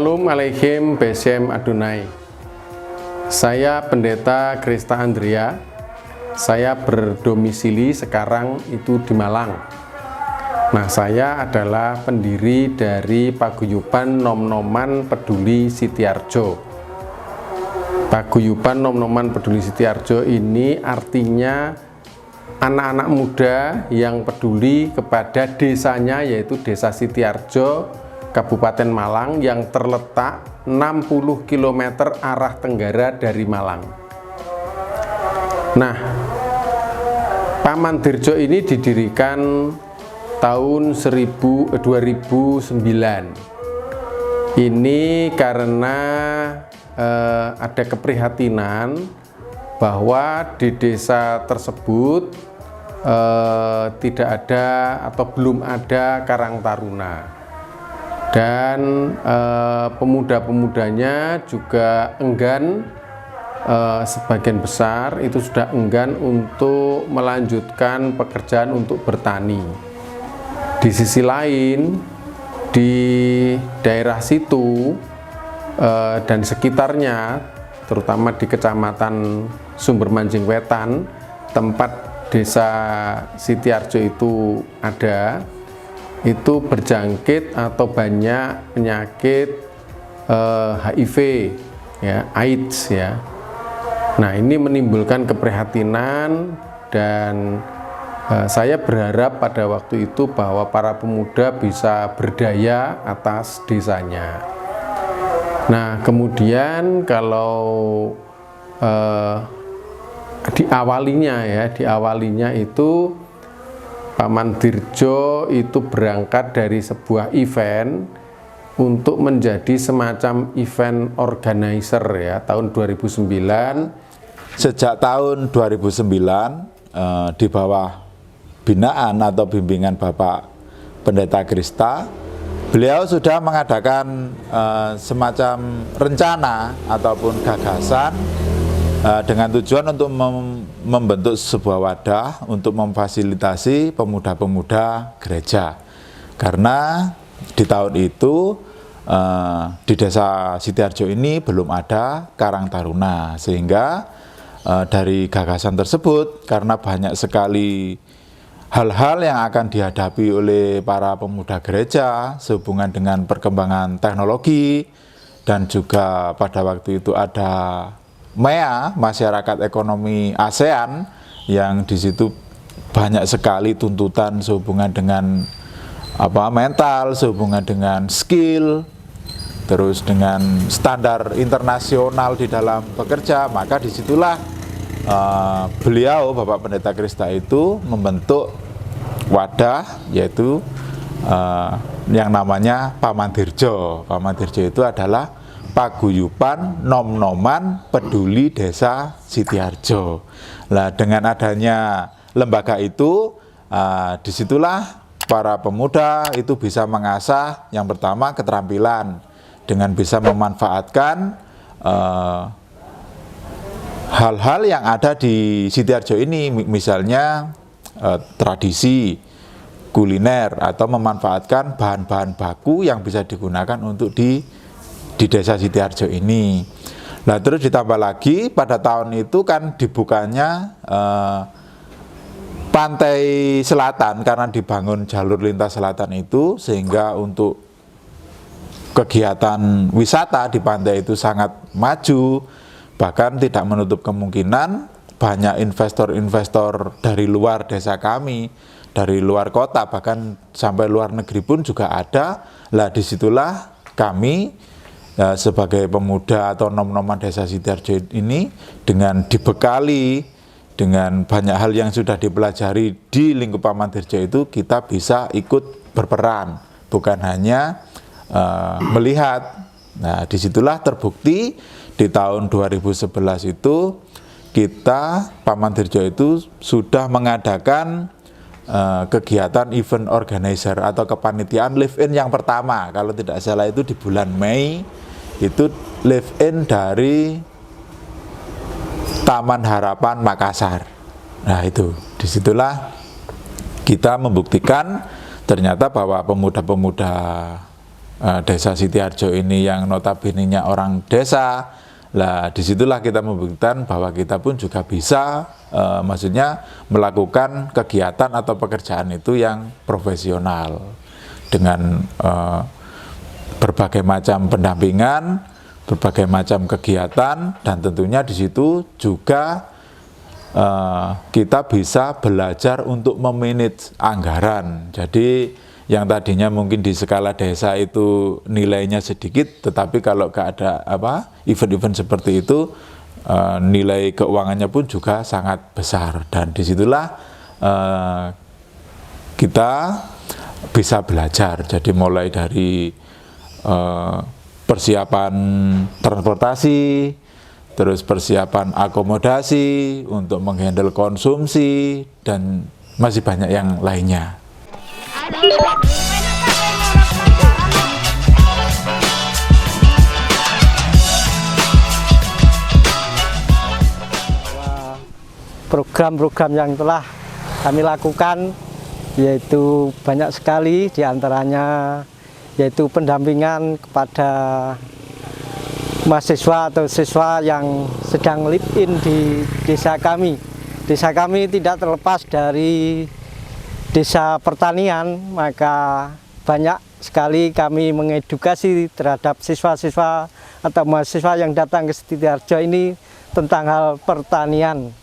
Shalom Aleichem Beshem Adonai. Saya Pendeta Krista Andrea. Saya berdomisili sekarang itu di Malang. Nah, saya adalah pendiri dari Paguyuban Nom-Noman Peduli Sitiarjo. Paguyuban Nom-Noman Peduli Sitiarjo ini artinya anak-anak muda yang peduli kepada desanya, yaitu Desa Sitiarjo, Kabupaten Malang, yang terletak 60 km arah tenggara dari Malang. Nah, Pamandirjo ini didirikan tahun 2009. Ini karena ada keprihatinan bahwa di desa tersebut tidak ada atau belum ada Karang Taruna, dan pemuda-pemudanya juga enggan, sebagian besar itu sudah enggan untuk melanjutkan pekerjaan untuk bertani. Di sisi lain, di daerah situ dan sekitarnya, terutama di Kecamatan Sumber Manjing Wetan, tempat Desa Sitiarjo itu ada, itu berjangkit atau banyak penyakit HIV, ya, AIDS, ya. Nah, ini menimbulkan keprihatinan, dan saya berharap pada waktu itu bahwa para pemuda bisa berdaya atas desanya. Nah, kemudian kalau diawalinya itu Pamandirjo itu berangkat dari sebuah event untuk menjadi semacam event organizer, ya, tahun 2009. Sejak tahun 2009 di bawah binaan atau bimbingan Bapak Pendeta Krista, beliau sudah mengadakan semacam rencana ataupun gagasan dengan tujuan untuk membentuk sebuah wadah untuk memfasilitasi pemuda-pemuda gereja. Karena di tahun itu di Desa Sitiarjo ini belum ada Karang Taruna, sehingga dari gagasan tersebut, karena banyak sekali hal-hal yang akan dihadapi oleh para pemuda gereja sehubungan dengan perkembangan teknologi, dan juga pada waktu itu ada MEA, Masyarakat Ekonomi ASEAN, yang di situ banyak sekali tuntutan sehubungan dengan mental, sehubungan dengan skill, terus dengan standar internasional di dalam bekerja. Maka disitulah beliau, Bapak Pendeta Krista itu membentuk wadah, yaitu yang namanya Pamandirjo. Pamandirjo itu adalah Paguyuban Nom-Noman Peduli Desa Sitiarjo. Nah, dengan adanya lembaga itu, disitulah para pemuda itu bisa mengasah yang pertama keterampilan dengan bisa memanfaatkan hal-hal yang ada di Sitiarjo ini, misalnya tradisi kuliner, atau memanfaatkan bahan-bahan baku yang bisa digunakan untuk di Desa Sitiarjo ini. Nah, terus ditambah lagi pada tahun itu kan dibukanya pantai selatan, karena dibangun jalur lintas selatan itu, sehingga untuk kegiatan wisata di pantai itu sangat maju. Bahkan tidak menutup kemungkinan banyak investor-investor dari luar desa kami, dari luar kota, bahkan sampai luar negeri pun juga ada. Lah, disitulah kami sebagai pemuda atau nom-noman Desa Sitiarjo ini, dengan dibekali dengan banyak hal yang sudah dipelajari di lingkup Pamandirjo itu, kita bisa ikut berperan, bukan hanya melihat. Nah, disitulah terbukti di tahun 2011 itu kita, Pamandirjo itu sudah mengadakan kegiatan event organizer atau kepanitiaan live-in yang pertama. Kalau tidak salah itu di bulan Mei, itu live-in dari Taman Harapan Makassar. Nah, itu disitulah kita membuktikan ternyata bahwa pemuda-pemuda desa Sitiharjo ini yang notabene-nya orang desa. Lah disitulah kita membuktikan bahwa kita pun juga bisa maksudnya melakukan kegiatan atau pekerjaan itu yang profesional dengan berbagai macam pendampingan, berbagai macam kegiatan, dan tentunya di situ juga kita bisa belajar untuk memanage anggaran. Jadi yang tadinya mungkin di skala desa itu nilainya sedikit, tetapi kalau gak ada event-event seperti itu, nilai keuangannya pun juga sangat besar. Dan disitulah kita bisa belajar. Jadi mulai dari persiapan transportasi, terus persiapan akomodasi untuk menghandle konsumsi, dan masih banyak yang lainnya. Program-program yang telah kami lakukan yaitu banyak sekali, diantaranya yaitu pendampingan kepada mahasiswa atau siswa yang sedang live in di desa kami. Desa kami tidak terlepas dari desa pertanian, maka banyak sekali kami mengedukasi terhadap siswa-siswa atau mahasiswa yang datang ke Sitiharjo ini tentang hal pertanian.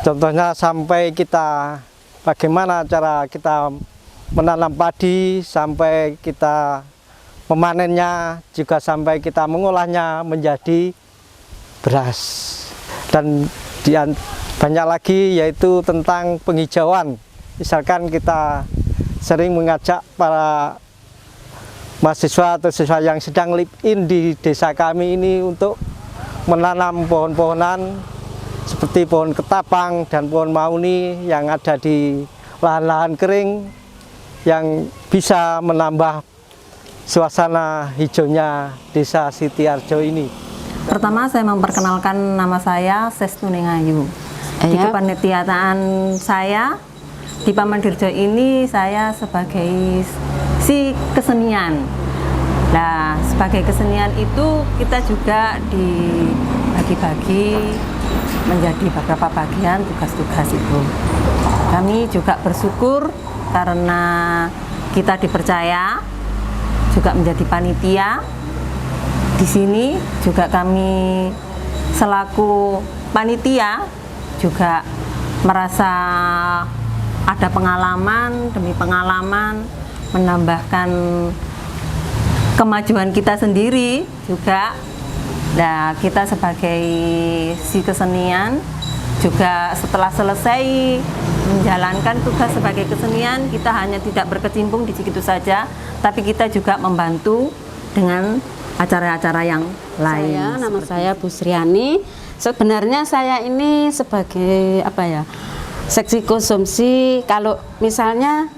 Contohnya sampai kita bagaimana cara kita menanam padi, sampai kita memanennya, juga sampai kita mengolahnya menjadi beras. Dan banyak lagi yaitu tentang penghijauan. Misalkan kita sering mengajak para mahasiswa atau siswa yang sedang live in di desa kami ini untuk menanam pohon-pohonan seperti pohon ketapang dan pohon mauni yang ada di lahan-lahan kering yang bisa menambah suasana hijaunya desa Sitiharjo ini. Pertama saya memperkenalkan nama saya Sestuning Ayu. Di kepanitiaan saya di Pamandirjo ini saya sebagai si kesenian. Nah, sebagai kesenian itu kita juga dibagi-bagi menjadi beberapa bagian tugas-tugas itu. Kami juga bersyukur karena kita dipercaya juga menjadi panitia. Di sini juga kami selaku panitia juga merasa ada pengalaman demi pengalaman, menambahkan kemajuan kita sendiri juga. Nah, kita sebagai si kesenian juga setelah selesai menjalankan tugas sebagai kesenian, kita hanya tidak berkecimpung di situ saja, tapi kita juga membantu dengan acara-acara yang lain. Nama saya Bu Sriani. Sebenarnya saya ini sebagai seksi konsumsi. Kalau misalnya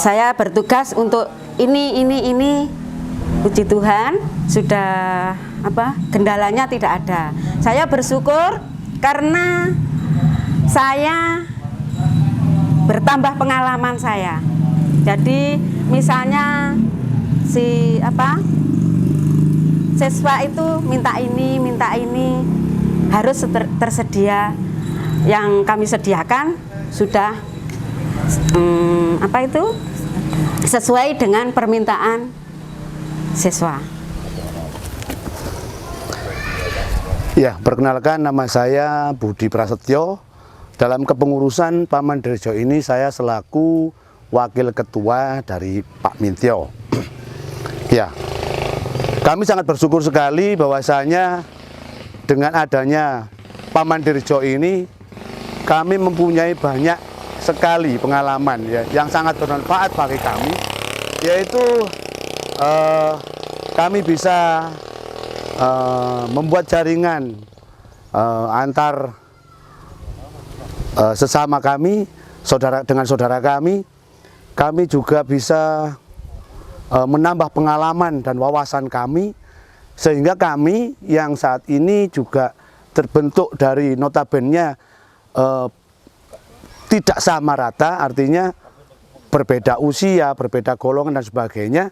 saya bertugas untuk ini, puji Tuhan sudah kendalanya tidak ada. Saya bersyukur karena saya bertambah pengalaman saya. Jadi misalnya siswa itu minta ini harus tersedia. Yang kami sediakan sudah sesuai dengan permintaan siswa. Ya, perkenalkan nama saya Budi Prasetyo. Dalam kepengurusan Pamandirjo ini saya selaku wakil ketua dari Pak Mintyo. Ya, kami sangat bersyukur sekali bahwasanya dengan adanya Pamandirjo ini kami mempunyai banyak sekali pengalaman yang sangat bermanfaat bagi kami, yaitu kami bisa membuat jaringan antar sesama kami, dengan saudara kami juga bisa menambah pengalaman dan wawasan kami, sehingga kami yang saat ini juga terbentuk dari notabene tidak sama rata, artinya berbeda usia, berbeda golongan dan sebagainya,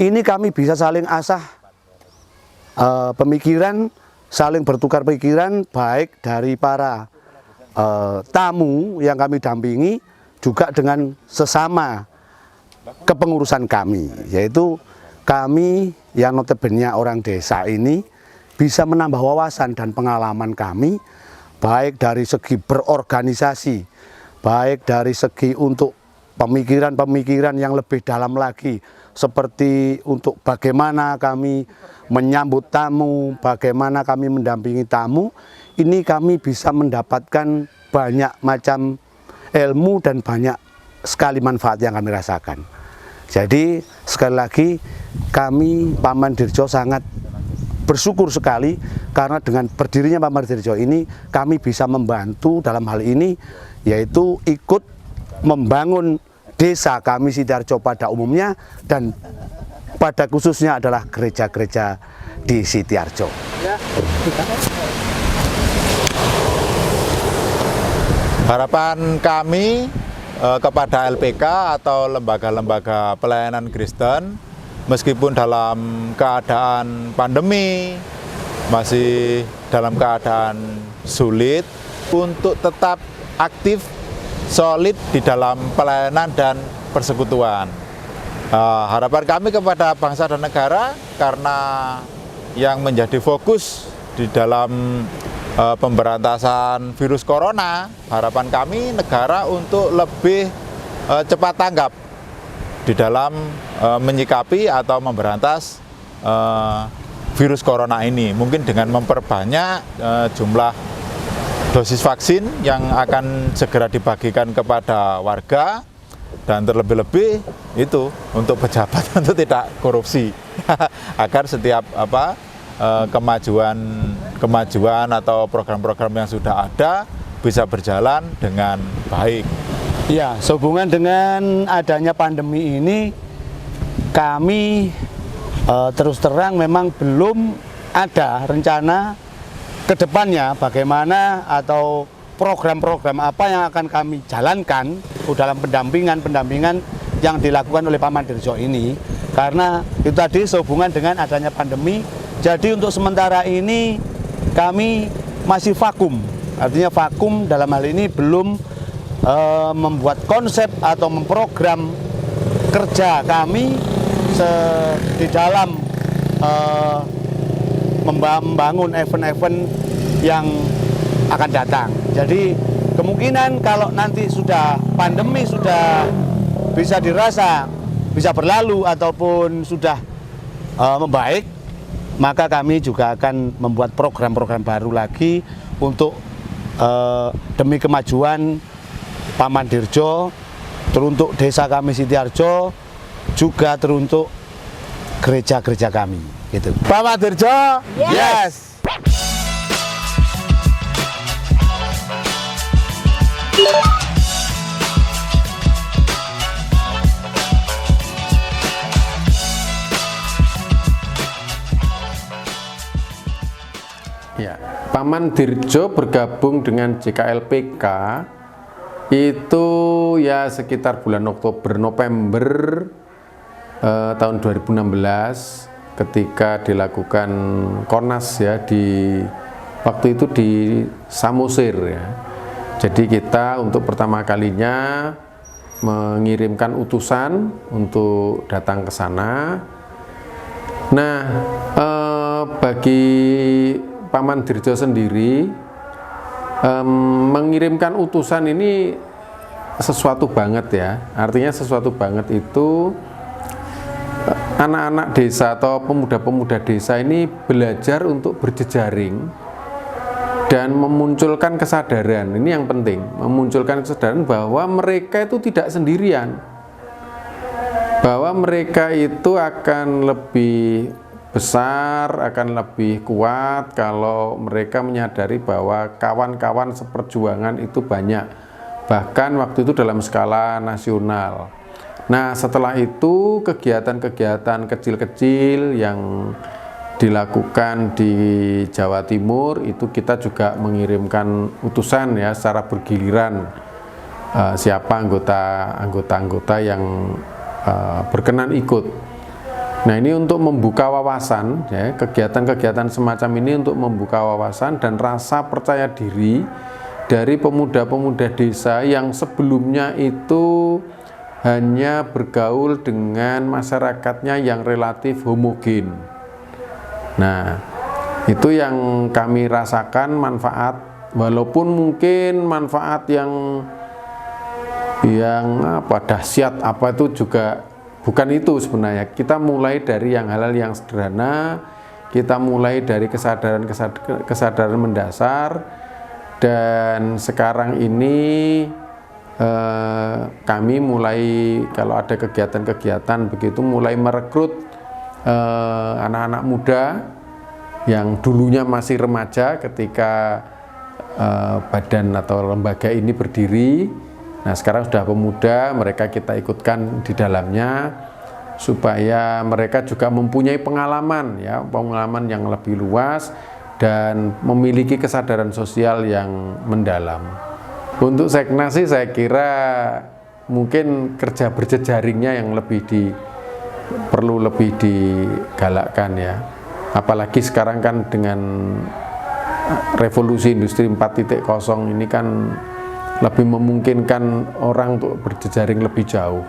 ini kami bisa saling asah pemikiran, saling bertukar pikiran, baik dari para tamu yang kami dampingi, juga dengan sesama kepengurusan kami, yaitu kami yang notabene orang desa ini bisa menambah wawasan dan pengalaman kami, baik dari segi berorganisasi, baik dari segi untuk pemikiran-pemikiran yang lebih dalam lagi, seperti untuk bagaimana kami menyambut tamu, bagaimana kami mendampingi tamu. Ini kami bisa mendapatkan banyak macam ilmu dan banyak sekali manfaat yang kami rasakan. Jadi sekali lagi kami Paman Dirjo sangat bersyukur sekali karena dengan berdirinya Paman Dirjo ini kami bisa membantu dalam hal ini, yaitu ikut membangun desa kami Sidoarjo pada umumnya dan pada khususnya adalah gereja-gereja di Sidoarjo. Harapan kami kepada LPK atau lembaga-lembaga pelayanan Kristen, meskipun dalam keadaan pandemi, masih dalam keadaan sulit, untuk tetap aktif, solid di dalam pelayanan dan persekutuan. Harapan kami kepada bangsa dan negara, karena yang menjadi fokus di dalam pemberantasan virus corona, harapan kami negara untuk lebih cepat tanggap di dalam menyikapi atau memberantas virus corona ini, mungkin dengan memperbanyak jumlah dosis vaksin yang akan segera dibagikan kepada warga, dan terlebih-lebih itu untuk pejabat untuk tidak korupsi agar setiap kemajuan atau program-program yang sudah ada bisa berjalan dengan baik. Ya, sehubungan dengan adanya pandemi ini, kami terus terang memang belum ada rencana ke depannya bagaimana atau program-program apa yang akan kami jalankan dalam pendampingan yang dilakukan oleh Paman Dirjo ini, karena itu tadi sehubungan dengan adanya pandemi. Jadi untuk sementara ini kami masih vakum, artinya vakum dalam hal ini belum membuat konsep atau memprogram kerja kami di dalam membangun event-event yang akan datang. Jadi kemungkinan kalau nanti sudah pandemi sudah bisa dirasa, bisa berlalu ataupun sudah membaik, maka kami juga akan membuat program-program baru lagi untuk demi kemajuan Paman Dirjo, teruntuk desa kami Sidoarjo, juga teruntuk gereja-gereja kami. Gitu. Paman Dirjo, yes. Ya, Paman Dirjo bergabung dengan JKLPK itu ya sekitar bulan Oktober November tahun 2016 ketika dilakukan Konas ya waktu itu di Samosir ya. Jadi kita untuk pertama kalinya mengirimkan utusan untuk datang ke sana. Nah, bagi Paman Dirjo sendiri mengirimkan utusan ini sesuatu banget ya. Artinya sesuatu banget itu anak-anak desa atau pemuda-pemuda desa ini belajar untuk berjejaring dan memunculkan kesadaran. Ini yang penting, memunculkan kesadaran bahwa mereka itu tidak sendirian, bahwa mereka itu akan lebih besar, akan lebih kuat kalau mereka menyadari bahwa kawan-kawan seperjuangan itu banyak, bahkan waktu itu dalam skala nasional. Nah, setelah itu kegiatan-kegiatan kecil-kecil yang dilakukan di Jawa Timur itu kita juga mengirimkan utusan ya secara bergiliran, siapa anggota-anggota yang berkenan ikut. Nah, ini untuk membuka wawasan, ya, kegiatan-kegiatan semacam ini untuk membuka wawasan dan rasa percaya diri dari pemuda-pemuda desa yang sebelumnya itu hanya bergaul dengan masyarakatnya yang relatif homogen. Nah, itu yang kami rasakan manfaat, walaupun mungkin manfaat yang dahsyat apa itu juga bukan itu sebenarnya. Kita mulai dari yang hal-hal yang sederhana, kita mulai dari kesadaran mendasar, dan sekarang ini kami mulai, kalau ada kegiatan-kegiatan begitu, mulai merekrut anak-anak muda yang dulunya masih remaja ketika badan atau lembaga ini berdiri. Nah, sekarang sudah pemuda, mereka kita ikutkan di dalamnya supaya mereka juga mempunyai pengalaman, ya, pengalaman yang lebih luas dan memiliki kesadaran sosial yang mendalam. Untuk Seknas sih saya kira mungkin kerja berjejaringnya yang perlu lebih digalakkan, ya. Apalagi sekarang kan dengan revolusi industri 4.0 ini kan lebih memungkinkan orang untuk berjejaring lebih jauh.